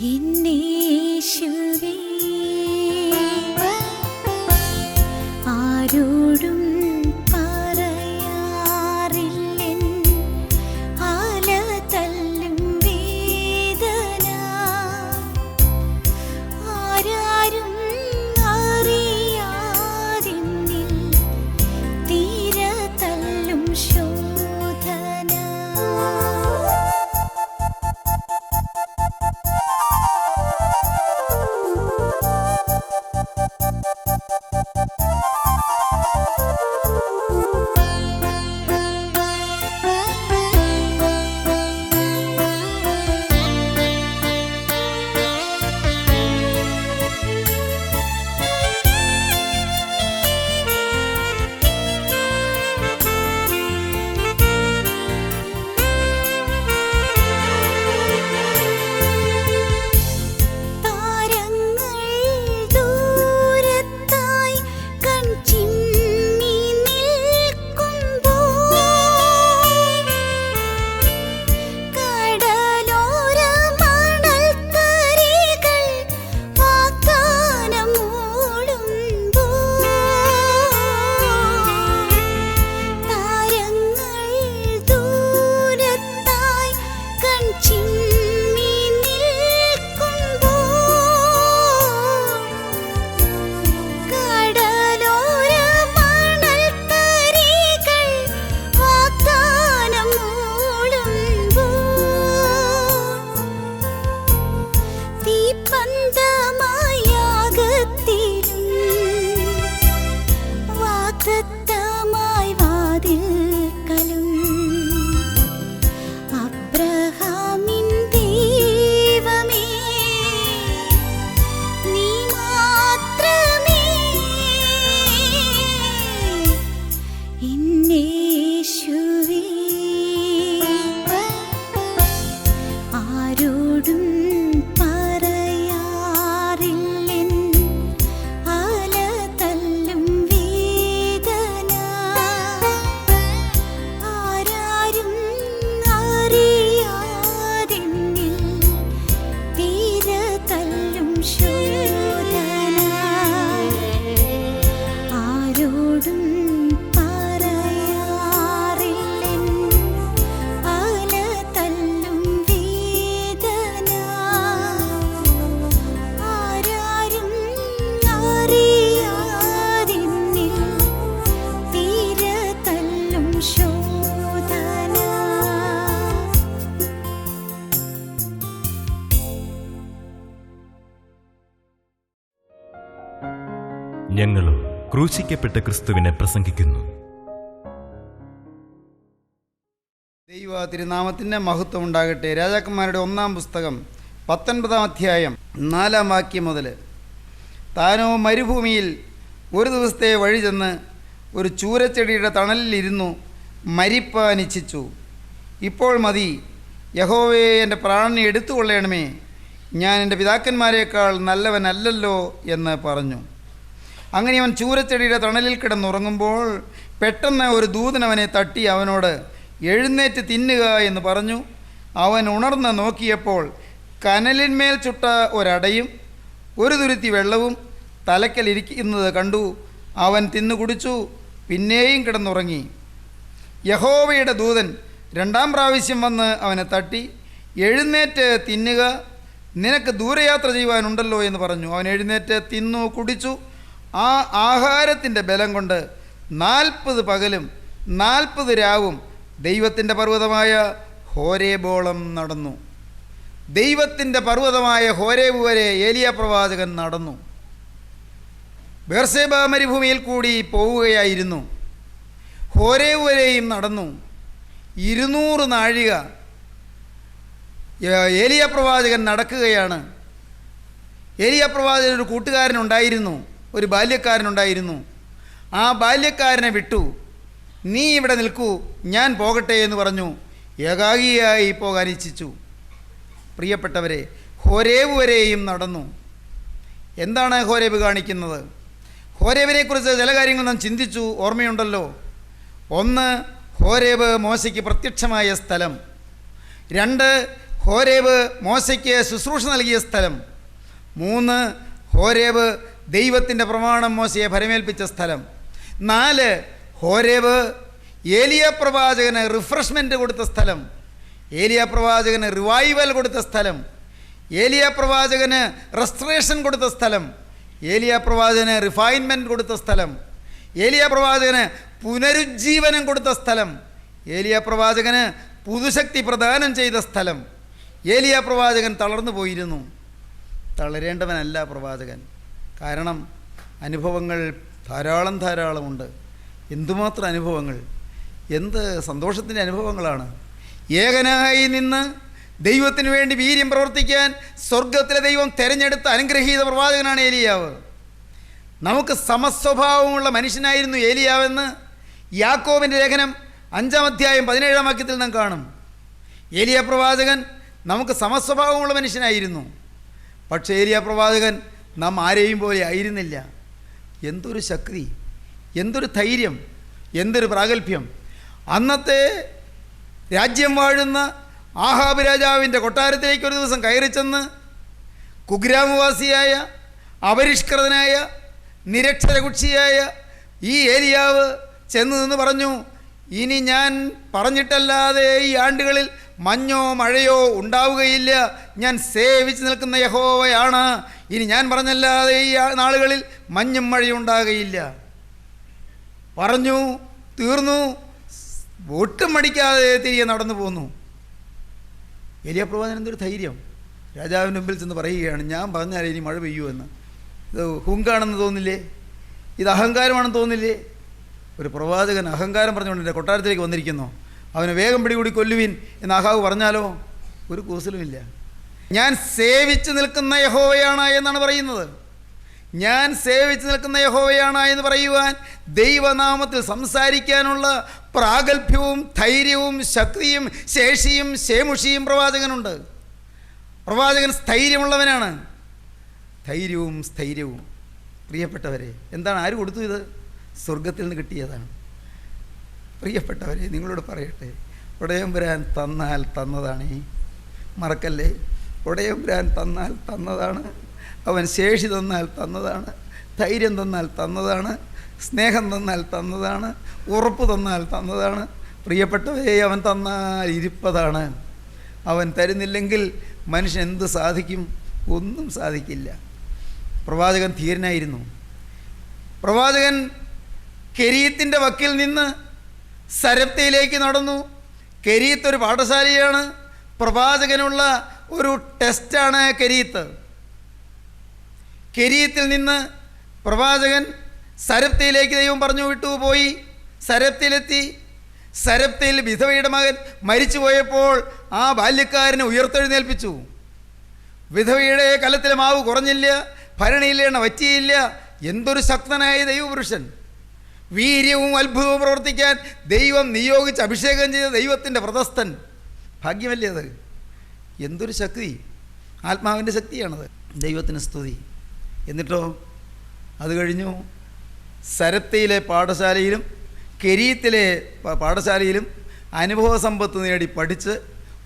എന്നേശുവേ ആരോടും പറയാറില്ലെൻ ആലതല്ലും വേദന ആരാരും അറിയാതെന്നിൽ തീരതല്ലും ശോധന ഞങ്ങളും ക്രൂശിക്കപ്പെട്ട ക്രിസ്തുവിനെ പ്രസംഗിക്കുന്നു. ദൈവ തിരുനാമത്തിന് മഹത്വം ഉണ്ടാകട്ടെ. രാജാക്കന്മാരുടെ 1-ാം പുസ്തകം 19-ാം അധ്യായം 4-ാം വാക്യം മുതൽ. താനോ മരുഭൂമിയിൽ ഒരു ദിവസത്തെ വഴി ചെന്ന് ഒരു ചൂരച്ചെടിയുടെ തണലിലിരുന്നു മരിപ്പാൻ ഇച്ഛിച്ചു. ഇപ്പോൾ മതി, യഹോവേ, എൻ്റെ പ്രാണനെ എടുത്തുകൊള്ളണമേ, ഞാൻ എൻ്റെ പിതാക്കന്മാരെക്കാൾ നല്ലവനല്ലല്ലോ എന്ന് പറഞ്ഞു. അങ്ങനെ അവൻ ചൂരച്ചെടിയുടെ തണലിൽ കിടന്നുറങ്ങുമ്പോൾ പെട്ടെന്ന് ഒരു ദൂതൻ അവനെ തട്ടി അവനോട് എഴുന്നേറ്റ് തിന്നുക എന്ന് പറഞ്ഞു. അവൻ ഉണർന്ന് നോക്കിയപ്പോൾ കനലിന്മേൽ ചുട്ട ഒരടയും ഒരു തുരുത്തി വെള്ളവും തലക്കലിരിക്കുന്നത് കണ്ടു. അവൻ തിന്നു കുടിച്ചു, പിന്നെയും കിടന്നുറങ്ങി. യഹോവയുടെ ദൂതൻ 2-ാം പ്രാവശ്യം വന്ന് അവനെ തട്ടി എഴുന്നേറ്റ് തിന്നുക, നിനക്ക് ദൂരയാത്ര ചെയ്യുവാനുണ്ടല്ലോ എന്ന് പറഞ്ഞു. അവൻ എഴുന്നേറ്റ് തിന്നു കുടിച്ചു. ആ ആഹാരത്തിൻ്റെ ബലം കൊണ്ട് 40 പകലും 40 രാവും ദൈവത്തിൻ്റെ പർവ്വതമായ ഹോരേബോളം നടന്നു. ദൈവത്തിൻ്റെ പർവ്വതമായ ഹോരേബ് വരെ ഏലിയ പ്രവാചകൻ നടന്നു. ബേർസേബ മരുഭൂമിയിൽ കൂടി പോവുകയായിരുന്നു. ഹോരേബ് വരെയും നടന്നു. 200 നാഴിക ഏലിയ പ്രവാചകൻ നടക്കുകയാണ്. ഏലിയ പ്രവാചകൻ ഒരു കൂട്ടുകാരനുണ്ടായിരുന്നു, ഒരു ബാല്യക്കാരനുണ്ടായിരുന്നു. ആ ബാല്യക്കാരനെ വിട്ടു. നീ ഇവിടെ നിൽക്കൂ, ഞാൻ പോകട്ടെ എന്ന് പറഞ്ഞു. ഏകാഗിയായി പോകാൻ ഇച്ഛിച്ചു. പ്രിയപ്പെട്ടവരെ, ഹോരേബ് വരെയും നടന്നു. എന്താണ് ഹോരേബ് കാണിക്കുന്നത്? ഹോരേബിനെക്കുറിച്ച് ചില കാര്യങ്ങൾ നാം ചിന്തിച്ചു, ഓർമ്മയുണ്ടല്ലോ. 1, ഹോരേബ് മോശയ്ക്ക് പ്രത്യക്ഷമായ സ്ഥലം. 2, ഹോരേബ് മോശയ്ക്ക് ശുശ്രൂഷ നൽകിയ സ്ഥലം. 3 ഹോരേബ് ദൈവത്തിൻ്റെ പ്രമാണം മോശയെ ഭരമേൽപ്പിച്ച സ്ഥലം. 4 ഹോരേബ് ഏലിയ പ്രവാചകന് റിഫ്രഷ്മെൻറ്റ് കൊടുത്ത സ്ഥലം, ഏലിയ പ്രവാചകന് റിവൈവൽ കൊടുത്ത സ്ഥലം, ഏലിയ പ്രവാചകന് റെസ്റ്ററേഷൻ കൊടുത്ത സ്ഥലം, ഏലിയ പ്രവാചകന് റിഫൈൻമെൻറ്റ് കൊടുത്ത സ്ഥലം, ഏലിയ പ്രവാചകന് പുനരുജ്ജീവനം കൊടുത്ത സ്ഥലം, ഏലിയ പ്രവാചകന് പുതുശക്തി പ്രദാനം ചെയ്ത സ്ഥലം. ഏലിയ പ്രവാചകൻ തളർന്നു പോയിരുന്നു. തളരേണ്ടവനല്ല പ്രവാചകൻ. കാരണം അനുഭവങ്ങൾ ധാരാളമുണ്ട്. എന്തുമാത്രം അനുഭവങ്ങൾ, എന്ത് സന്തോഷത്തിൻ്റെ അനുഭവങ്ങളാണ്. ഏകനായി നിന്ന് ദൈവത്തിന് വേണ്ടി വീര്യം പ്രവർത്തിക്കാൻ സ്വർഗത്തിലെ ദൈവം തിരഞ്ഞെടുത്ത അനുഗ്രഹീത പ്രവാചകനാണ് ഏലിയാവ്. നമുക്ക് സമസ്വഭാവമുള്ള മനുഷ്യനായിരുന്നു ഏലിയാവെന്ന് യാക്കോബിൻ്റെ ലേഖനം 5-ാം അധ്യായം 17-ാം വാക്യത്തിൽ നാം കാണും. ഏലിയ പ്രവാചകൻ നമുക്ക് സമസ്വഭാവമുള്ള മനുഷ്യനായിരുന്നു. പക്ഷേ ഏലിയ പ്രവാചകൻ നാം ആരെയും പോലെ ആയിരുന്നില്ല. എന്തൊരു ശക്തി, എന്തൊരു ധൈര്യം, എന്തൊരു പ്രാഗൽഭ്യം! അന്നത്തെ രാജ്യം വാഴുന്ന ആഹാബ് രാജാവിൻ്റെ കൊട്ടാരത്തിലേക്ക് ഒരു ദിവസം കയറി ചെന്ന് കുഗ്രാമവാസിയായ അപരിഷ്കൃതനായ നിരക്ഷരകുക്ഷിയായ ഈ ഏലിയാവ് ചെന്ന് നിന്ന് പറഞ്ഞു, ഇനി ഞാൻ പറഞ്ഞിട്ടല്ലാതെ ഈ ആണ്ടുകളിൽ മഞ്ഞോ മഴയോ ഉണ്ടാവുകയില്ല. ഞാൻ സേവിച്ച് നിൽക്കുന്ന യഹോവയാണ്. ഇനി ഞാൻ പറഞ്ഞല്ലാതെ ഈ നാളുകളിൽ മഞ്ഞും മഴയും ഉണ്ടാകുകയില്ല. പറഞ്ഞു, തീർന്നു. ഒട്ടും മടിക്കാതെ തിരികെ നടന്നു പോന്നു. ഏലിയ പ്രവാചകൻ എന്തൊരു ധൈര്യം! രാജാവിൻ്റെ മുമ്പിൽ ചെന്ന് പറയുകയാണ്, ഞാൻ പറഞ്ഞാൽ ഇനി മഴ പെയ്യുമെന്ന്. ഇത് ഹുങ്കാണെന്ന് തോന്നില്ലേ? ഇത് അഹങ്കാരമാണെന്ന് തോന്നില്ലേ? ഒരു പ്രവാചകൻ അഹങ്കാരം പറഞ്ഞുകൊണ്ട് എൻ്റെ കൊട്ടാരത്തിലേക്ക് വന്നിരിക്കുന്നു, അവനെ വേഗം പിടികൂടി കൊല്ലുവിൻ എന്ന് ആഹാബ് പറഞ്ഞാലോ ഒരു കൂസലുമില്ല. ഞാൻ സേവിച്ച് നിൽക്കുന്ന യഹോവയാണ് എന്നാണ് പറയുന്നത്. ഞാൻ സേവിച്ച് നിൽക്കുന്ന യഹോവയാണ് എന്ന് പറയുവാൻ, ദൈവനാമത്തിൽ സംസാരിക്കാനുള്ള പ്രാഗൽഭ്യവും ധൈര്യവും ശക്തിയും ശേഷിയും ശേമുഷിയും പ്രവാചകനുണ്ട്. പ്രവാചകൻ സ്ഥൈര്യമുള്ളവനാണ്. ധൈര്യവും സ്ഥൈര്യവും പ്രിയപ്പെട്ടവരെ, എന്താണ് ആര് കൊടുത്തു? ഇത് സ്വർഗത്തിൽ നിന്ന് കിട്ടിയതാണ്. പ്രിയപ്പെട്ടവരെ, നിങ്ങളോട് പറയട്ടെ, ഉടയമ്പുരാൻ തന്നാൽ തന്നതാണ്. മറക്കല്ലേ, ഉടയമ്പുരാൻ തന്നാൽ തന്നതാണ്. അവൻ ശേഷി തന്നാൽ തന്നതാണ്, ധൈര്യം തന്നാൽ തന്നതാണ്, സ്നേഹം തന്നാൽ തന്നതാണ്, ഉറപ്പ് തന്നാൽ തന്നതാണ്. പ്രിയപ്പെട്ടവരെ, അവൻ തന്നാൽ ഇരിപ്പതാണ്. അവൻ തരുന്നില്ലെങ്കിൽ മനുഷ്യൻ എന്ത് സാധിക്കും? ഒന്നും സാധിക്കില്ല. പ്രവാചകൻ ധീരനായിരുന്നു. പ്രവാചകൻ കെരീത്തിൻ്റെ വക്കിൽ നിന്ന് സരപ്തയിലേക്ക് നടന്നു. കെരീത്ത് ഒരു പാഠശാലയാണ്. പ്രവാചകനുള്ള ഒരു ടെസ്റ്റാണ് കെരീത്ത്. കെരീത്തിൽ നിന്ന് പ്രവാചകൻ സരപ്തയിലേക്ക് ദൈവം പറഞ്ഞു വിട്ടു പോയി. സരപ്തയിലെത്തി. സരപ്തയിൽ വിധവയുടെ മകൻ മരിച്ചു പോയപ്പോൾ ആ ബാല്യക്കാരനെ ഉയർത്തെഴുന്നേൽപ്പിച്ചു. വിധവയുടെ കലത്തിലെ മാവ് കുറഞ്ഞില്ല, ഭരണിയിലേണ വറ്റിയില്ല. എന്തൊരു ശക്തനായ ദൈവപുരുഷൻ! വീര്യവും അത്ഭുതവും പ്രവർത്തിക്കാൻ ദൈവം നിയോഗിച്ച് അഭിഷേകം ചെയ്ത ദൈവത്തിൻ്റെ വ്രതസ്ഥൻ. ഭാഗ്യമല്ലേ അത്? എന്തൊരു ശക്തി! ആത്മാവിൻ്റെ ശക്തിയാണത്. ദൈവത്തിന് സ്തുതി. എന്നിട്ടോ അത് കഴിഞ്ഞു സരപ്തയിലെ പാഠശാലയിലും കെരീത്തിലെ പാഠശാലയിലും അനുഭവ സമ്പത്ത് നേടി പഠിച്ച്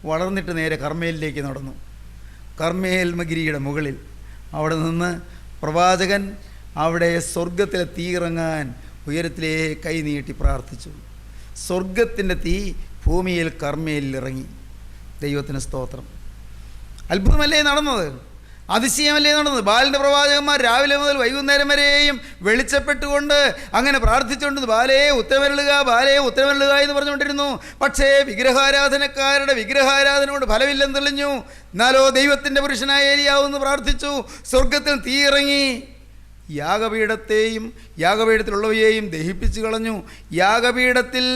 വളർന്നിട്ട് നേരെ കർമ്മേലിലേക്ക് നടന്നു. കർമ്മേൽമഗിരിയുടെ മുകളിൽ അവിടെ നിന്ന് പ്രവാചകൻ അവിടെ സ്വർഗത്തിലെ തീ ഇറങ്ങാൻ ഉയരത്തിലേക്ക് കൈ നീട്ടി പ്രാർത്ഥിച്ചു. സ്വർഗത്തിൻ്റെ തീ ഭൂമിയിൽ കർമ്മേലിൽ ഇറങ്ങി. ദൈവത്തിന് സ്തോത്രം. അത്ഭുതമല്ലേ നടന്നത്? അതിശയമല്ലേ നടന്നത്? ബാലിൻ്റെ പ്രവാചകന്മാർ രാവിലെ മുതൽ വൈകുന്നേരം വരെയും വെളിച്ചപ്പെട്ടുകൊണ്ട് അങ്ങനെ പ്രാർത്ഥിച്ചുകൊണ്ട് ബാലയെ ഉത്തരമരുളുക, ബാലയെ ഉത്തരമരുളുക എന്ന് പറഞ്ഞുകൊണ്ടിരുന്നു. പക്ഷേ വിഗ്രഹാരാധനക്കാരുടെ വിഗ്രഹാരാധന കൊണ്ട് ഫലമില്ലെന്ന് തെളിഞ്ഞു. എന്നാലോ ദൈവത്തിൻ്റെ പുരുഷനായ ഏലിയാവെന്ന് പ്രാർത്ഥിച്ചു. സ്വർഗത്തിൽ തീ ഇറങ്ങി. യാഗപീഠത്തെയും യാഗപീഠത്തിലുള്ളവയെയും ദഹിപ്പിച്ചു കളഞ്ഞു. യാഗപീഠത്തിൽ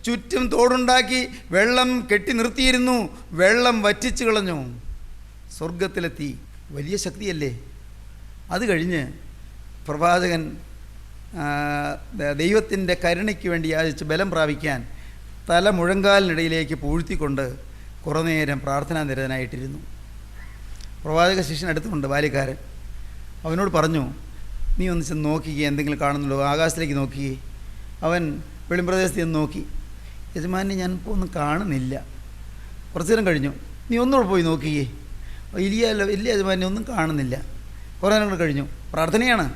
ചുറ്റും തോടുണ്ടാക്കി വെള്ളം കെട്ടി നിർത്തിയിരുന്നു. വെള്ളം വറ്റിച്ചു കളഞ്ഞു. സ്വർഗത്തിലെത്തി. വലിയ ശക്തിയല്ലേ? അത് കഴിഞ്ഞ് പ്രവാചകൻ ദൈവത്തിൻ്റെ കരുണയ്ക്ക് വേണ്ടി യാചിച്ച് ബലം പ്രാപിക്കാൻ തല മുഴങ്കാലിനിടയിലേക്ക് പൂഴ്ത്തിക്കൊണ്ട് കുറേ നേരം പ്രാർത്ഥനാ നിരതനായിട്ടിരുന്നു. പ്രവാചക ശിഷ്യൻ അടുത്തുണ്ട്, ബാല്യക്കാരൻ. അവനോട് പറഞ്ഞു, നീ ഒന്ന് ചെന്ന് നോക്കിക്കേ, എന്തെങ്കിലും കാണുന്നുണ്ടോ? ആകാശത്തിലേക്ക് നോക്കിക്കേ. അവൻ വെളിമ്പ്രദേശത്ത് ചെന്ന് നോക്കി. യജമാനെ, ഞാൻ ഇപ്പോൾ ഒന്നും കാണുന്നില്ല. കുറച്ചു നേരം കഴിഞ്ഞു. നീ ഒന്നുകൂടെ പോയി നോക്കിയേ. വലിയ യജമാനെ ഒന്നും കാണുന്നില്ല. കുറേ നേരം കഴിഞ്ഞു. പ്രാർത്ഥനയാണ്,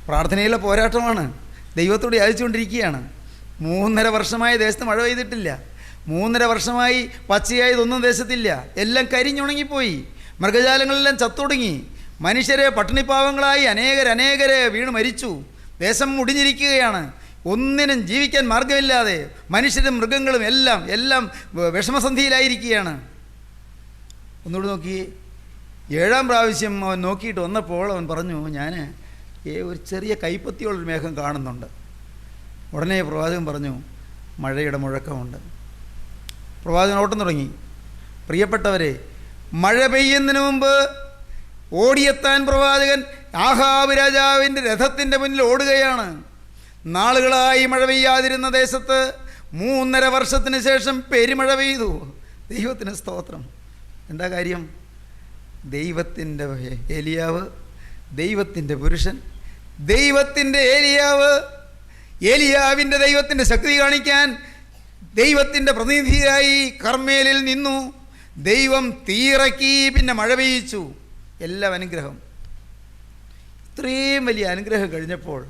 പ്രാർത്ഥനയിലെ പോരാട്ടമാണ്. ദൈവത്തോട് യാചിച്ചുകൊണ്ടിരിക്കുകയാണ്. 3.5 വർഷമായി ദേശത്ത് മഴ പെയ്തിട്ടില്ല. 3.5 വർഷമായി പച്ചയായതൊന്നും ദേശത്തില്ല. എല്ലാം കരിഞ്ഞുണങ്ങിപ്പോയി. മൃഗജാലങ്ങളെല്ലാം ചത്തൊടുങ്ങി. മനുഷ്യരെ പട്ടിണിപ്പാവങ്ങളായി അനേകരെ വീണ് മരിച്ചു. ദേശം മുടിഞ്ഞിരിക്കുകയാണ്. ഒന്നിനും ജീവിക്കാൻ മാർഗമില്ലാതെ മനുഷ്യരും മൃഗങ്ങളും എല്ലാം വിഷമസന്ധിയിലായിരിക്കുകയാണ്. ഒന്നുകൂടി നോക്കി. 7-ാം പ്രാവശ്യം അവൻ നോക്കിയിട്ട് വന്നപ്പോൾ അവൻ പറഞ്ഞു, ഞാൻ ഒരു ചെറിയ കൈപ്പത്തിയുള്ളൊരു മേഘം കാണുന്നുണ്ട്. ഉടനെ പ്രവാചകൻ പറഞ്ഞു, മഴയുടെ മുഴക്കമുണ്ട്. പ്രവാചകൻ ഓട്ടം തുടങ്ങി. പ്രിയപ്പെട്ടവരെ, മഴ പെയ്യുന്നതിന് മുമ്പ് ഓടിയെത്താൻ പ്രവാചകൻ ആഹാബ് രാജാവിൻ്റെ രഥത്തിൻ്റെ മുന്നിൽ ഓടുകയാണ്. നാളുകളായി മഴ പെയ്യാതിരുന്ന ദേശത്ത് 3.5 വർഷത്തിന് ശേഷം പെരുമഴ പെയ്തു. ദൈവത്തിന് സ്തോത്രം. എന്താ കാര്യം? ദൈവത്തിൻ്റെ ഏലിയാവ്, ദൈവത്തിൻ്റെ പുരുഷൻ, ദൈവത്തിൻ്റെ ഏലിയാവിൻ്റെ ദൈവത്തിൻ്റെ ശക്തി കാണിക്കാൻ ദൈവത്തിൻ്റെ പ്രതിനിധിയായി കർമ്മേലിൽ നിന്നു. ദൈവം തീയിറക്കി, പിന്നെ മഴ പെയ്യിച്ചു. എല്ലാം അനുഗ്രഹം. ഇത്രയും വലിയ അനുഗ്രഹം കഴിഞ്ഞപ്പോൾ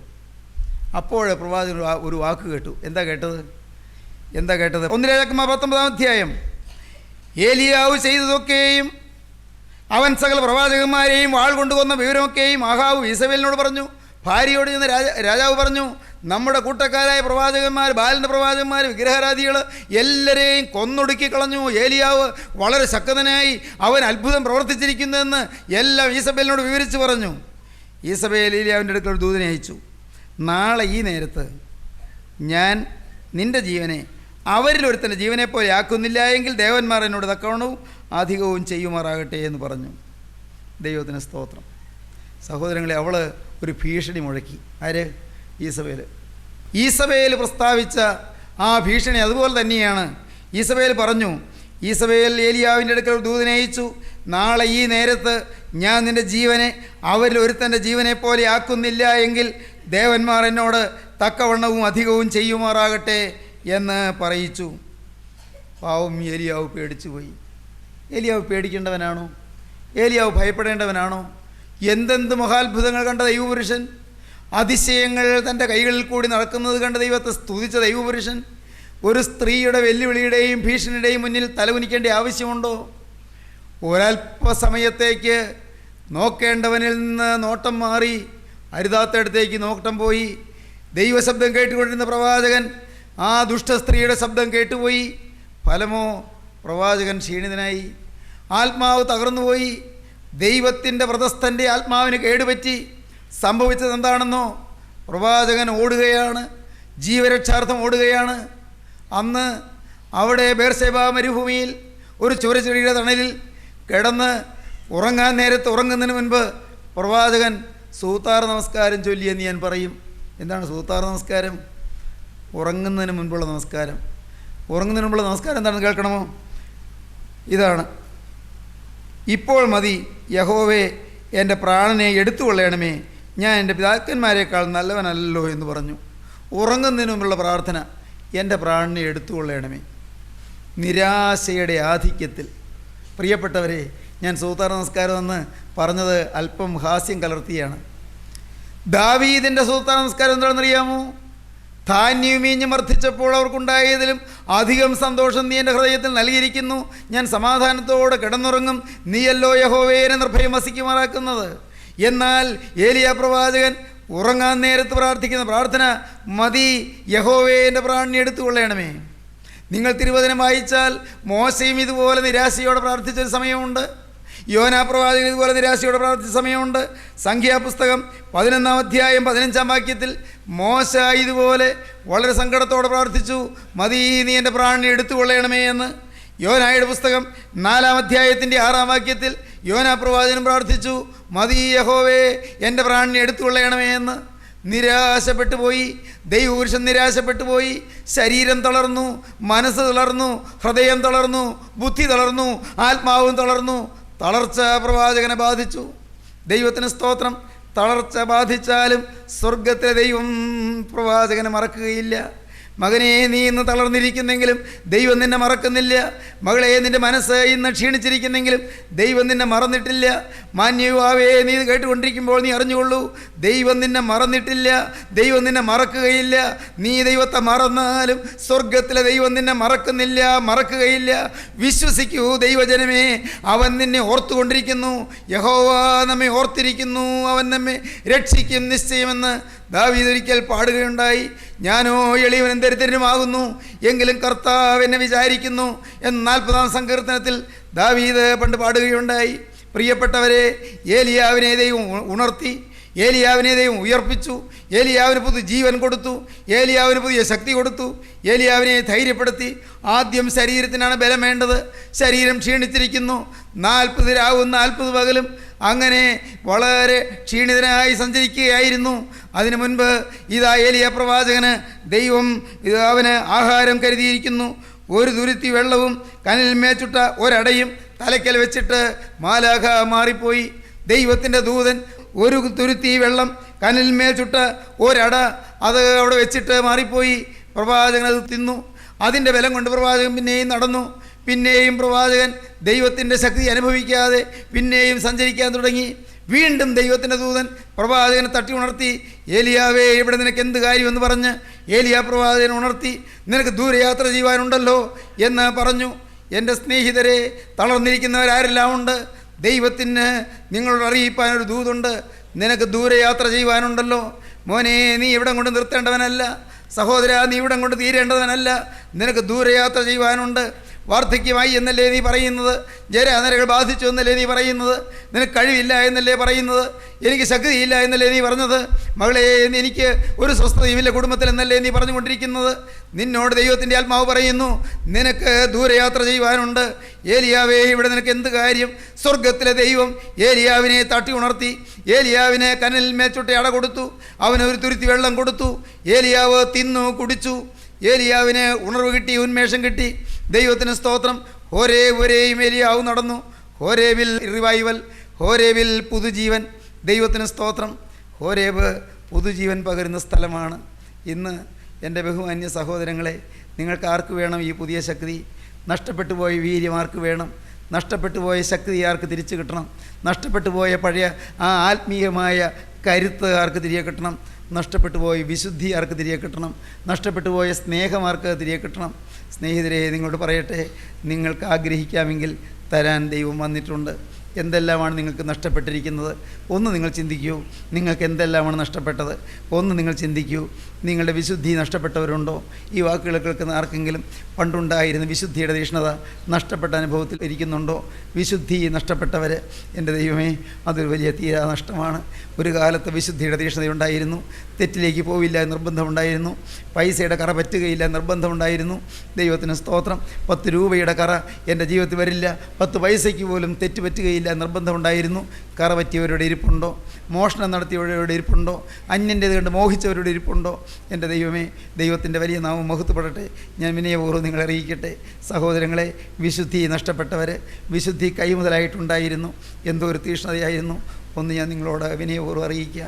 അപ്പോൾ പ്രവാചകൻ ഒരു വാക്ക് കേട്ടു. എന്താ കേട്ടത്? 1 രാജാക്കന്മാർ 19-ാം അധ്യായം. ഏലിയാവ് ചെയ്തതൊക്കെയും അവൻ സകല പ്രവാചകന്മാരെയും വാൾ കൊണ്ടുകൊന്ന വിവരമൊക്കെയും ആഹാബ് ഈസബേലിനോട് പറഞ്ഞു. ഭാര്യയോട് ചെന്ന് രാജാവ് പറഞ്ഞു, നമ്മുടെ കൂട്ടക്കാരായ പ്രവാചകന്മാർ, ബാലിൻ്റെ പ്രവാചകന്മാർ, വിഗ്രഹാരാധികൾ എല്ലാവരെയും കൊന്നൊടുക്കി കളഞ്ഞു. ഏലിയാവ് വളരെ ശക്തനായി, അവൻ അത്ഭുതം പ്രവർത്തിച്ചിരിക്കുന്നുവെന്ന് എല്ലാം ഈസബേലിനോട് വിവരിച്ച് പറഞ്ഞു. ഈസബേൽ ഏലിയാവിൻ്റെ അടുക്കൽ ഒരു ദൂതനെ അയച്ചു. നാളെ ഈ നേരത്ത് ഞാൻ നിൻ്റെ ജീവനെ അവരിലൊരുത്തൻ്റെ ജീവനെ പോലെ ആക്കുന്നില്ല എങ്കിൽ ദേവന്മാർ എന്നോട് തക്കവണവും അധികവും ചെയ്യുമാറാകട്ടെ എന്ന് പറഞ്ഞു. ദൈവത്തിന് സ്തോത്രം. സഹോദരങ്ങളെ, അവൾ ഒരു ഭീഷണി മുഴക്കി. ആര്? ഈസബേൽ പ്രസ്താവിച്ച ആ ഭീഷണി അതുപോലെ തന്നെയാണ്. ഈസബേൽ പറഞ്ഞു, ഈസബേൽ ഏലിയാവിൻ്റെ അടുക്കൽ ദൂതനെ അയച്ചു, നാളെ ഈ നേരത്ത് ഞാൻ നിൻ്റെ ജീവനെ അവരിൽ ഒരുത്തൻ്റെ ജീവനെ പോലെ ആക്കുന്നില്ല എങ്കിൽ ദേവന്മാർ എന്നോട് തക്കവണ്ണവും അധികവും ചെയ്യുമാറാകട്ടെ എന്ന് പറയിച്ചു. പാവം ഏലിയാവ് പേടിച്ചു പോയി. ഏലിയാവ് പേടിക്കേണ്ടവനാണോ? ഏലിയാവ് ഭയപ്പെടേണ്ടവനാണോ? എന്തെന്ത് മഹാത്ഭുതങ്ങൾ കണ്ട ദൈവപുരുഷൻ, അതിശയങ്ങൾ തൻ്റെ കൈകളിൽ കൂടി നടക്കുന്നത് കണ്ട ദൈവത്തെ സ്തുതിച്ച ദൈവപുരുഷൻ, ഒരു സ്ത്രീയുടെ വെല്ലുവിളിയുടെയും ഭീഷണിയുടെയും മുന്നിൽ തലകുനിക്കേണ്ട ആവശ്യമുണ്ടോ? ഒരല്പസമയത്തേക്ക് നോക്കേണ്ടവനിൽ നിന്ന് നോട്ടം മാറി അരുതാത്തയിടത്തേക്ക് നോട്ടം പോയി. ദൈവശബ്ദം കേട്ടുകൊണ്ടിരുന്ന പ്രവാചകൻ ആ ദുഷ്ടസ്ത്രീയുടെ ശബ്ദം കേട്ടുപോയി. ഫലമോ, പ്രവാചകൻ ക്ഷീണിതനായി, ആത്മാവ് തകർന്നുപോയി. ദൈവത്തിൻ്റെ വ്രതസ്ഥൻ്റെ ആത്മാവിന് കേടുപറ്റി. സംഭവിച്ചത് എന്താണെന്നോ? പ്രവാചകൻ ഓടുകയാണ്, ജീവരക്ഷാർത്ഥം ഓടുകയാണ്. അന്ന് അവിടെ ബേർശേബ മരുഭൂമിയിൽ ഒരു ചുരച്ചെടിയുടെ തണലിൽ കിടന്ന് ഉറങ്ങാൻ നേരത്ത് ഉറങ്ങുന്നതിന് മുൻപ് പ്രവാചകൻ സൂത്താർ നമസ്കാരം ചൊല്ലിയെന്ന് ഞാൻ പറയും. എന്താണ് സൂത്താർ നമസ്കാരം? ഉറങ്ങുന്നതിന് മുൻപുള്ള നമസ്കാരം. ഉറങ്ങുന്നതിന് മുമ്പുള്ള നമസ്കാരം എന്താണെന്ന് കേൾക്കണമോ? ഇതാണ്: ഇപ്പോൾ മതി യഹോവേ, എൻ്റെ പ്രാണനെ എടുത്തുകൊള്ളണമേ, ഞാൻ എൻ്റെ പിതാക്കന്മാരെക്കാൾ നല്ലവനല്ലോ എന്ന് പറഞ്ഞു. ഉറങ്ങുന്നതിന് മുമ്പുള്ള പ്രാർത്ഥന, എൻ്റെ പ്രാണനെ എടുത്തുകൊള്ളണമേ. നിരാശയുടെ ആധിക്യത്തിൽ പ്രിയപ്പെട്ടവരെ, ഞാൻ സൂത്താർ നമസ്കാരം എന്ന് പറഞ്ഞത് അല്പം ഹാസ്യം കലർത്തിയാണ്. ദാവീദിൻ്റെ സൂത്താർ നമസ്കാരം എന്താണെന്നറിയാമോ? ധാന്യവും വീഞ്ഞും വർദ്ധിച്ചപ്പോൾ അവർക്കുണ്ടായതിലും അധികം സന്തോഷം നീ എൻ്റെ ഹൃദയത്തിൽ നൽകിയിരിക്കുന്നു. ഞാൻ സമാധാനത്തോടെ കിടന്നുറങ്ങും. നീയല്ലോ യഹോവേനെ നിർഭയം വസിക്കുമാറാക്കുന്നത്. എന്നാൽ ഏലിയാ പ്രവാചകൻ ഉറങ്ങാൻ നേരത്ത് പ്രാർത്ഥിക്കുന്ന പ്രാർത്ഥന, മതി യഹോവേ, എൻ്റെ പ്രാണനെ എടുത്തുകൊള്ളണമേ. നിങ്ങൾ തിരുവചനം വായിച്ചാൽ മോശയും ഇതുപോലെ നിരാശയോടെ പ്രാർത്ഥിച്ചൊരു സമയമുണ്ട്. യോനാ പ്രവാചകൻ ഇതുപോലെ നിരാശയോടെ പ്രാർത്ഥിച്ച സമയമുണ്ട്. സംഖ്യാപുസ്തകം 11-ാം അധ്യായം 15-ാം വാക്യത്തിൽ മോശ ഇതുപോലെ വളരെ സങ്കടത്തോടെ പ്രാർത്ഥിച്ചു, മതി നീ എൻ്റെ പ്രാണനെ എടുത്തുകൊള്ളണമേ എന്ന്. യോനായുടെ പുസ്തകം 4-ാം അധ്യായത്തിൻ്റെ 6-ാം വാക്യത്തിൽ യോനാ പ്രവാചകൻ പ്രാർത്ഥിച്ചു, മതി യഹോവേ, എൻ്റെ പ്രാണനെ എടുത്തുകൊള്ളണമേ എന്ന്. നിരാശപ്പെട്ടു പോയി. ദൈവപുരുഷൻ നിരാശപ്പെട്ടു പോയി. ശരീരം തളർന്നു, മനസ്സ് തളർന്നു, ഹൃദയം തളർന്നു, ബുദ്ധി തളർന്നു, ആത്മാവും തളർന്നു. തളർച്ച പ്രവാചകനെ ബാധിച്ചു. ദൈവത്തിന് സ്തോത്രം. തളർച്ച ബാധിച്ചാലും സ്വർഗത്തിലെ ദൈവം പ്രവാചകനെ മറക്കുകയില്ല. മകനെ, നീ ഇന്ന് തളർന്നിരിക്കുന്നെങ്കിലും ദൈവം നിന്നെ മറക്കുന്നില്ല. മകളെ, നിൻ്റെ മനസ്സ് ഇന്ന് ക്ഷീണിച്ചിരിക്കുന്നെങ്കിലും ദൈവം നിന്നെ മറന്നിട്ടില്ല. മാന്യയുവാവേ, നീ ഇത് കേട്ടുകൊണ്ടിരിക്കുമ്പോൾ നീ അറിഞ്ഞുകൊള്ളൂ, ദൈവം നിന്നെ മറന്നിട്ടില്ല, ദൈവം നിന്നെ മറക്കുകയില്ല. നീ ദൈവത്തെ മറന്നാലും സ്വർഗത്തിലെ ദൈവം നിന്നെ മറക്കുകയില്ല. വിശ്വസിക്കൂ ദൈവജനമേ, അവൻ നിന്നെ ഓർത്തുകൊണ്ടിരിക്കുന്നു. യഹോവ നമ്മെ ഓർത്തിരിക്കുന്നു, അവൻ നമ്മെ രക്ഷിക്കും നിശ്ചയമെന്ന് ദാവീദ് ഒരിക്കൽ പാടുകയുണ്ടായി. ഞാനോ എളിയവനും ദരിദ്രനുമാകുന്നു, എങ്കിലും കർത്താവ് എന്നെ വിചാരിക്കുന്നു എന്ന് 40-ാം സങ്കീർത്തനത്തിൽ ദാവീദ് പണ്ട് പാടുകയുണ്ടായി. പ്രിയപ്പെട്ടവരെ, ഏലിയാവിനെ ദൈവം ഉണർത്തി, ഏലിയാവിനെ ദൈവം ഉയർപ്പിച്ചു, ഏലിയാവിന് പുതിയ ജീവൻ കൊടുത്തു, ഏലിയാവിന് പുതിയ ശക്തി കൊടുത്തു, ഏലിയാവിനെ ധൈര്യപ്പെടുത്തി. ആദ്യം ശരീരത്തിനാണ് ബലം വേണ്ടത്. ശരീരം ക്ഷീണിച്ചിരിക്കുന്നു. 40 രാവും 40 പകലും അങ്ങനെ വളരെ ക്ഷീണിതനായി സഞ്ചരിക്കുകയായിരുന്നു. അതിനു മുൻപ് ഇതാ ഏലിയ പ്രവാചകന് ദൈവം അവന് ആഹാരം കരുതിയിരിക്കുന്നു. ഒരു തുരുത്തി വെള്ളവും കനലിൽ മേച്ചുട്ട ഒരടയും തലയ്ക്കൽ വെച്ചിട്ട് മാലാഖ മാറിപ്പോയി. ദൈവത്തിൻ്റെ ദൂതൻ ഒരു തുരുത്തി വെള്ളം കനലിൽ മേച്ചുട്ട ഒരട അത് അവിടെ വെച്ചിട്ട് മാറിപ്പോയി. പ്രവാചകൻ അത് തിന്നു. അതിൻ്റെ ബലം കൊണ്ട് പ്രവാചകൻ പിന്നെയും നടന്നു. പിന്നെയും പ്രവാചകൻ ദൈവത്തിൻ്റെ ശക്തി അനുഭവിക്കാതെ പിന്നെയും സഞ്ചരിക്കാൻ തുടങ്ങി. വീണ്ടും ദൈവത്തിൻ്റെ ദൂതൻ പ്രവാചകനെ തട്ടി ഉണർത്തി. ഏലിയാവേ, ഇവിടെ നിനക്ക് എന്ത് കാര്യമെന്ന് പറഞ്ഞ് ഏലിയ പ്രവാചകനെ ഉണർത്തി. നിനക്ക് ദൂരയാത്ര ചെയ്യുവാനുണ്ടല്ലോ എന്ന് പറഞ്ഞു. എൻ്റെ സ്നേഹിതരെ, തളർന്നിരിക്കുന്നവരാരെല്ലാം ഉണ്ട്. ദൈവത്തിന് നിങ്ങളോട് അറിയിപ്പാനൊരു ദൂതുണ്ട്. നിനക്ക് ദൂരയാത്ര ചെയ്യുവാനുണ്ടല്ലോ. മോനെ, നീ ഇവിടം കൊണ്ട് നിർത്തേണ്ടവനല്ല. സഹോദര, നീ ഇവിടം കൊണ്ട് തീരേണ്ടവനല്ല. നിനക്ക് ദൂരയാത്ര ചെയ്യുവാനുണ്ട്. വാർദ്ധക്യമായി എന്നല്ലേ നീ പറയുന്നത്? ജരാനരകൾ ബാധിച്ചു എന്നല്ലേ നീ പറയുന്നത്? നിനക്ക് കഴിവില്ല എന്നല്ലേ പറയുന്നത്? എനിക്ക് ശക്തിയില്ല എന്നല്ലേ നീ പറഞ്ഞത്? മകളെ, എനിക്ക് ഒരു സ്വസ്ഥതയുമില്ല കുടുംബത്തിൽ എന്നല്ലേ നീ പറഞ്ഞുകൊണ്ടിരിക്കുന്നത്? നിന്നോട് ദൈവത്തിൻ്റെ ആത്മാവ് പറയുന്നു, നിനക്ക് ദൂരയാത്ര ചെയ്യുവാനുണ്ട്. ഏലിയാവേ, ഇവിടെ നിനക്ക് എന്ത് കാര്യം? സ്വർഗത്തിലെ ദൈവം ഏലിയാവിനെ തട്ടി ഉണർത്തി. ഏലിയാവിനെ കനലിൽ മേച്ചൊട്ട അട കൊടുത്തു. അവന് ഒരു തുരുത്തി വെള്ളം കൊടുത്തു. ഏലിയാവ് തിന്നു കുടിച്ചു. ഏലിയാവിന് ഉണർവ് കിട്ടി, ഉന്മേഷം കിട്ടി. ദൈവത്തിന് സ്തോത്രം. ഹോരേബ് ഏലിയാവ് നടന്നു. ഹോരേബിൽ റിവൈവൽ, ഹോരേബിൽ പുതുജീവൻ. ദൈവത്തിന് സ്തോത്രം. ഹോരേബ് പുതുജീവൻ പകരുന്ന സ്ഥലമാണ്. ഇന്ന് എൻ്റെ ബഹുമാന്യ സഹോദരങ്ങളെ, നിങ്ങൾക്ക് ആർക്ക് വേണം ഈ പുതിയ ശക്തി? നഷ്ടപ്പെട്ടു പോയ വീര്യം ആർക്ക് വേണം? നഷ്ടപ്പെട്ടു പോയ ശക്തി ആർക്ക് തിരിച്ചു കിട്ടണം? നഷ്ടപ്പെട്ടു പോയ പഴയ ആ ആത്മീയമായ കരുത്ത് ആർക്ക് തിരികെ കിട്ടണം? നഷ്ടപ്പെട്ടു പോയ വിശുദ്ധി ആർക്ക് തിരികെ കിട്ടണം? നഷ്ടപ്പെട്ടു പോയ സ്നേഹം ആർക്ക് തിരികെ കിട്ടണം? സ്നേഹിതരെ, നിങ്ങളോട് പറയട്ടെ, നിങ്ങൾക്ക് ആഗ്രഹിക്കാമെങ്കിൽ തരാൻ ദൈവം വന്നിട്ടുണ്ട്. എന്തെല്ലാമാണ് നിങ്ങൾക്ക് നഷ്ടപ്പെട്ടിരിക്കുന്നത്? ഒന്ന് നിങ്ങൾ ചിന്തിക്കൂ. നിങ്ങൾക്ക് എന്തെല്ലാമാണ് നഷ്ടപ്പെട്ടത്? ഒന്ന് നിങ്ങൾ ചിന്തിക്കൂ. നിങ്ങളുടെ വിശുദ്ധി നഷ്ടപ്പെട്ടവരുണ്ടോ? ഈ വാക്കുകൾ കേൾക്കുന്ന ആർക്കെങ്കിലും പണ്ടുണ്ടായിരുന്ന വിശുദ്ധിയുടെ തീഷ്ണത നഷ്ടപ്പെട്ട അനുഭവത്തിൽ ഇരിക്കുന്നുണ്ടോ? വിശുദ്ധി നഷ്ടപ്പെട്ടവർ, എൻ്റെ ദൈവമേ, അതൊരു വലിയ തീരാ നഷ്ടമാണ്. ഒരു കാലത്ത് വിശുദ്ധിയുടെ തീഷ്ണതയുണ്ടായിരുന്നു. തെറ്റിലേക്ക് പോവില്ല നിർബന്ധമുണ്ടായിരുന്നു. പൈസയുടെ കറ പറ്റുകയില്ല നിർബന്ധമുണ്ടായിരുന്നു. ദൈവത്തിന് സ്തോത്രം. 10 രൂപയുടെ കറ എൻ്റെ ജീവിതത്തിൽ വരില്ല, 10 പൈസയ്ക്ക് പോലും തെറ്റ് പറ്റുകയില്ല നിർബന്ധമുണ്ടായിരുന്നു. കറ പറ്റിയവരുടെ ഇരിപ്പുണ്ടോ? മോഷണം നടത്തിയവരുടെ ഇരിപ്പുണ്ടോ? അന്യൻ്റേത് കണ്ട് മോഹിച്ചവരുടെ ഇരിപ്പുണ്ടോ? എൻ്റെ ദൈവമേ, ദൈവത്തിൻ്റെ വലിയ നാമം മഹത്വപ്പെടട്ടെ. ഞാൻ വിനയപൂർവ്വം നിങ്ങളെ അറിയിക്കട്ടെ. സഹോദരങ്ങളെ, വിശുദ്ധി നഷ്ടപ്പെട്ടവർ, വിശുദ്ധി കൈമുതലായിട്ടുണ്ടായിരുന്നു. എന്തോ ഒരു തീഷ്ണതയായിരുന്നു. ഒന്ന് ഞാൻ നിങ്ങളോട് വിനയപൂർവ്വം അറിയിക്കുക.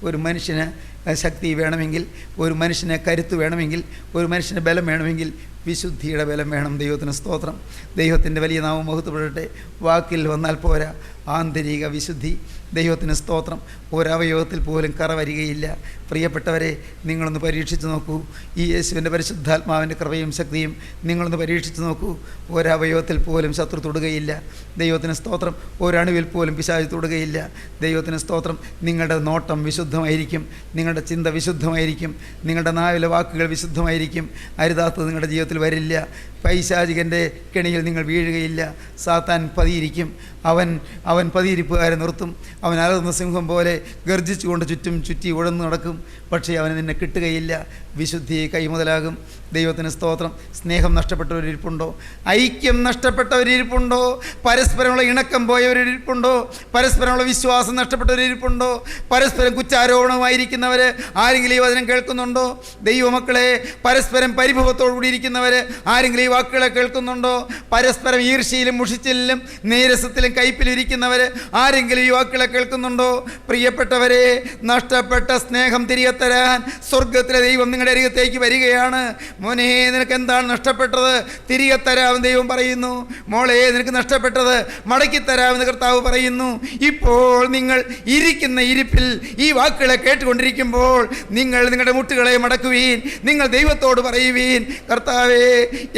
ഒരു മനുഷ്യന് ശക്തി വേണമെങ്കിൽ, ഒരു മനുഷ്യന് കരുത്ത് വേണമെങ്കിൽ, ഒരു മനുഷ്യന് ബലം വേണമെങ്കിൽ വിശുദ്ധിയുടെ ബലം വേണം. ദൈവത്തിന് സ്തോത്രം. ദൈവത്തിൻ്റെ വലിയ നാമം മഹത്വപ്പെടട്ടെ. വാക്കിൽ വന്നാൽ പോരാ, ആന്തരിക വിശുദ്ധി. ദൈവത്തിന് സ്തോത്രം. ഒരവയവത്തിൽ പോലും കറ വരികയില്ല. പ്രിയപ്പെട്ടവരെ, നിങ്ങളൊന്ന് പരീക്ഷിച്ച് നോക്കൂ. ഈ യേശുവിൻ്റെ പരിശുദ്ധാത്മാവിൻ്റെ കൃപയും ശക്തിയും നിങ്ങളൊന്ന് പരീക്ഷിച്ച് നോക്കൂ. ഒരവയവത്തിൽ പോലും ശത്രു തൊടുകയില്ല. ദൈവത്തിന് സ്തോത്രം. ഒരണുവിൽ പോലും പിശാച് തൊടുകയില്ല. ദൈവത്തിന് സ്തോത്രം. നിങ്ങളുടെ നോട്ടം വിശുദ്ധമായിരിക്കും, നിങ്ങളുടെ ചിന്ത വിശുദ്ധമായിരിക്കും, നിങ്ങളുടെ നാവിലെ വാക്കുകൾ വിശുദ്ധമായിരിക്കും. അരുതാത്തത് നിങ്ങളുടെ ജീവിതത്തിൽ വരില്ല. പൈശാചികൻ്റെ കെണിയിൽ നിങ്ങൾ വീഴുകയില്ല. സാത്താൻ പതിയിരിക്കും. അവൻ പതിയിരിപ്പുകാരെ നിർത്തും. അവൻ അലറുന്ന സിംഹം പോലെ ഗർജിച്ചുകൊണ്ട് ചുറ്റി ഉഴന്നു നടക്കും. പക്ഷേ അവന് നിന്നെ കിട്ടുകയില്ല. വിശുദ്ധി കൈമുതലാകും. ദൈവത്തിന് സ്തോത്രം. സ്നേഹം നഷ്ടപ്പെട്ടവരിപ്പുണ്ടോ? ഐക്യം നഷ്ടപ്പെട്ടവരിപ്പുണ്ടോ? പരസ്പരമുള്ള ഇണക്കം പോയവരിപ്പുണ്ടോ? പരസ്പരമുള്ള വിശ്വാസം നഷ്ടപ്പെട്ടവരിപ്പുണ്ടോ? പരസ്പരം കുറ്റാരോപണമായിരിക്കുന്നവർ ആരെങ്കിലും ഈ വചനം കേൾക്കുന്നുണ്ടോ? ദൈവമക്കളെ, പരസ്പരം പരിഭവത്തോടുകൂടി ഇരിക്കുന്നവർ ആരെങ്കിലും ഈ വാക്കുകളെ കേൾക്കുന്നുണ്ടോ? പരസ്പരം ഈർഷ്യയിലും മുഷിച്ചിലും നീരസത്തിലും കയ്പിലിരിക്കുന്നവര് ആരെങ്കിലും ഈ വാക്കുകളെ കേൾക്കുന്നുണ്ടോ? പ്രിയപ്പെട്ടവരെ, നഷ്ടപ്പെട്ട സ്നേഹം തിരികെ തരാൻ സ്വർഗത്തിലെ ദൈവം നിങ്ങളുടെ അരികത്തേക്ക് വരികയാണ്. മോനെ, നിനക്ക് എന്താണ് നഷ്ടപ്പെട്ടത്? തിരികെ തരാമെന്ന് ദൈവം പറയുന്നു. മോളെ, നിനക്ക് നഷ്ടപ്പെട്ടത് മടക്കി തരാമെന്ന് കർത്താവ് പറയുന്നു. ഇപ്പോൾ നിങ്ങൾ ഇരിക്കുന്ന ഇരിപ്പിൽ ഈ വാക്കുകളെ കേട്ടുകൊണ്ടിരിക്കുമ്പോൾ നിങ്ങൾ നിങ്ങളുടെ മുട്ടുകളെ മടക്കുവീൻ. നിങ്ങൾ ദൈവത്തോട് പറയുവീൻ, കർത്താവേ,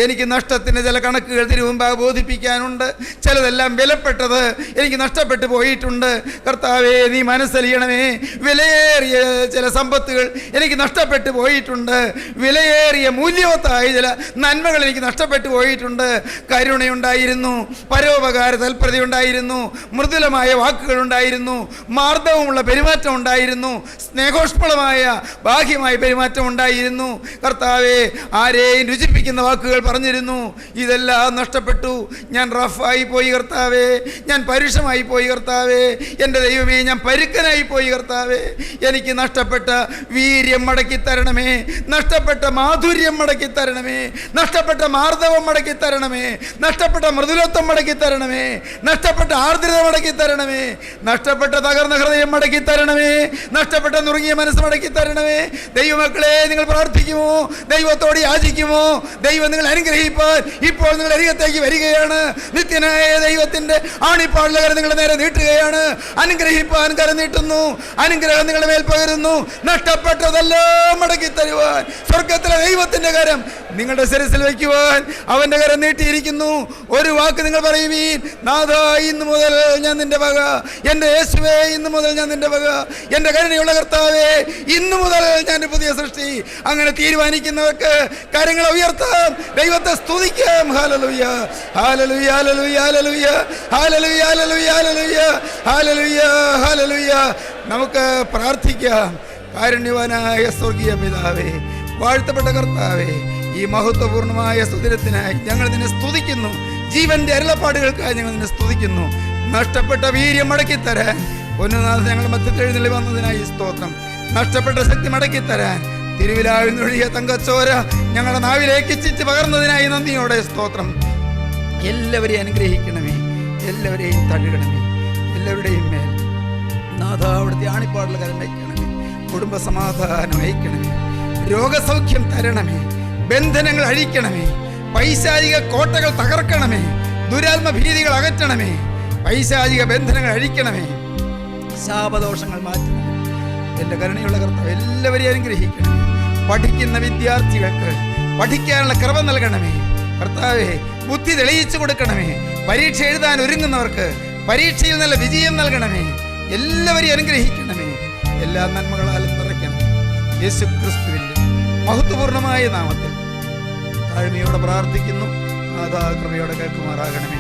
എനിക്ക് നഷ്ടത്തിന് ചില കണക്കുകൾ തിരുമുമ്പാകെ ബോധിപ്പിക്കാനുണ്ട്. ചിലതെല്ലാം വിലപ്പെട്ടത് എനിക്ക് നഷ്ടപ്പെട്ടു പോയിട്ടുണ്ട്. കർത്താവേ, നീ മനസ്സലിയണമേ. വിലയേറിയ ചില സമ്പത്തുകൾ എനിക്ക് നഷ്ടപ്പെട്ടു പോയിട്ടുണ്ട്. വിലയേറിയ മൂല്യവത്തായ ചില നന്മകൾ എനിക്ക് നഷ്ടപ്പെട്ടു പോയിട്ടുണ്ട്. കരുണയുണ്ടായിരുന്നു, പരോപകാര തൽപരതയുണ്ടായിരുന്നു, മൃദുലമായ വാക്കുകളുണ്ടായിരുന്നു, മാർദ്ദവമുള്ള പെരുമാറ്റം ഉണ്ടായിരുന്നു, സ്നേഹോഷ്മളമായ ബാഹ്യമായ പെരുമാറ്റം ഉണ്ടായിരുന്നു. കർത്താവേ, ആരെയും രുചിപ്പിക്കുന്ന വാക്കുകൾ പറഞ്ഞിരുന്നു. ഇതെല്ലാം നഷ്ടപ്പെട്ടു. ഞാൻ റഫായി പോയി കർത്താവേ, ഞാൻ പരുഷമായി പോയി കർത്താവേ, എൻ്റെ ദൈവമേ, ഞാൻ പരുക്കനായി പോയി കർത്താവേ. എനിക്ക് നഷ്ടപ്പെട്ട വീര്യം മടക്കി തരണമേ, നഷ്ടപ്പെട്ട മാധുര്യം മടക്കി തരണമേ, നഷ്ടപ്പെട്ട മാർദ്ദവം മടക്കി തരണമേ, നഷ്ടപ്പെട്ട മൃദുലത്വം മടക്കി തരണമേ, നഷ്ടപ്പെട്ട ആർദ്രത മടക്കി തരണമേ, നഷ്ടപ്പെട്ട തകർന്ന ഹൃദയം മടക്കി തരണമേ, നഷ്ടപ്പെട്ട നുറുങ്ങിയ മനസ്സ് മടക്കി തരണമേ. ദൈവമക്കളെ, നിങ്ങൾ പ്രാർത്ഥിക്കുമോ? ദൈവത്തോട് യാചിക്കുമോ? ദൈവം നിങ്ങൾ അനുഗ്രഹിപ്പാൻ ഇപ്പോൾ നിങ്ങൾ അരികത്തേക്ക് വരികയാണ്. നിത്യനായ ദൈവത്തിന്റെ ആണിപ്പാടുള്ള കരം നിങ്ങളുടെ നേരെ നീട്ടുകയാണ്. അനുഗ്രഹിപ്പാൻ കരം നീട്ടുന്നു. അനുഗ്രഹം നിങ്ങളുടെ മേൽ പകരുന്നു. നഷ്ടപ്പെട്ടതെല്ലാം മടക്കി തരുവാൻ സ്വർഗത്തിലെ ദൈവത്തിന്റെ കരം നിങ്ങളുടെ ശിരസിൽ വയ്ക്കുവാൻ അവന്റെ കരം നീട്ടിയിരിക്കുന്നു. ഒരു വാക്ക് നിങ്ങൾ പറയുവീൻ, നാഥാ, ഇന്ന് മുതൽ ഞാൻ നിന്റെ വക. എൻ്റെ യേശുവേ, ഇന്ന് മുതൽ ഞാൻ നിന്റെ വക. എൻ്റെ കരുണയുള്ള കർത്താവേ, ഇന്ന് മുതൽ ഞാൻ പുതിയ സൃഷ്ടി. അങ്ങനെ തീരുമാനിക്കുന്നവർക്ക് കാര്യങ്ങൾ ഉയർത്താം, ദൈവത്തെ സ്തുതിക്കാം. Hallelujah, hallelujah, hallelujah, hallelujah, hallelujah, hallelujah, hallelujah, hallelujah. നമുക്ക് പ്രാർത്ഥിക്കാം. കാരുണ്യവാനായ സ്വർഗീയ പിതാവേ, വാഴ്ത്തപ്പെട്ട കർത്താവേ, ഈ മഹത്വപൂർണമായ സുദിനത്തിനായി ഞങ്ങൾ നിന്നെ സ്തുതിക്കുന്നു. ജീവന്റെ അരുളപ്പാടുകൾക്കായി ഞങ്ങൾ നിന്നെ സ്തുതിക്കുന്നു. നഷ്ടപ്പെട്ട വീര്യം മടക്കി തരാൻ പൊന്നുനാഥൻ ഞങ്ങൾ മധ്യത്തിൽ എഴുന്നള്ളി വന്നതിനായി സ്തോത്രം. നഷ്ടപ്പെട്ട ശക്തി മടക്കി തരാൻ തിരുവിലാഴ്ന്നൊഴിയ തങ്കച്ചോര ഞങ്ങളുടെ നാവിലേക്ക് ഇച്ചിച്ച് പകർന്നതിനായി നന്ദിയോടെ സ്തോത്രം. എല്ലാവരെയും അനുഗ്രഹിക്കണമേ, എല്ലാവരെയും തഴുകണമേ, എല്ലാവരുടെയും മേൽ നാഥ അവിടുത്തെ ആണിപ്പാടുള്ള കരം വയ്ക്കണമേ. കുടുംബ സമാധാനം അയക്കണമേ, രോഗസൗഖ്യം തരണമേ, ബന്ധനങ്ങൾ അഴിക്കണമേ, പൈശാചിക കോട്ടകൾ തകർക്കണമേ, ദുരാത്മ ഭീതികൾ അകറ്റണമേ, പൈശാചിക ബന്ധനങ്ങൾ അഴിക്കണമേ, ശാപദോഷങ്ങൾ മാറ്റണമേ. എൻ്റെ കരുണയുള്ള കർത്താവ് എല്ലാവരെയും അനുഗ്രഹിക്കണമേ. പഠിക്കുന്ന വിദ്യാർത്ഥികൾക്ക് പഠിക്കാനുള്ള കൃപ നൽകണമേ. കർത്താവേ, ബുദ്ധി തെളിയിച്ചു കൊടുക്കണമേ. പരീക്ഷ എഴുതാൻ ഒരുങ്ങുന്നവർക്ക് പരീക്ഷയിൽ നല്ല വിജയം നൽകണമേ. എല്ലാവരെയും അനുഗ്രഹിക്കണമേ. എല്ലാ നന്മകളാലും നിറയ്ക്കണം. യേശു ക്രിസ്തുവിൻ്റെ മഹത്വപൂർണമായ നാമത്തിൽ താഴ്മയോടെ പ്രാർത്ഥിക്കുന്നു. നാഥാ, കൃപയോടെ കേൾക്കുമാറാകണമേ.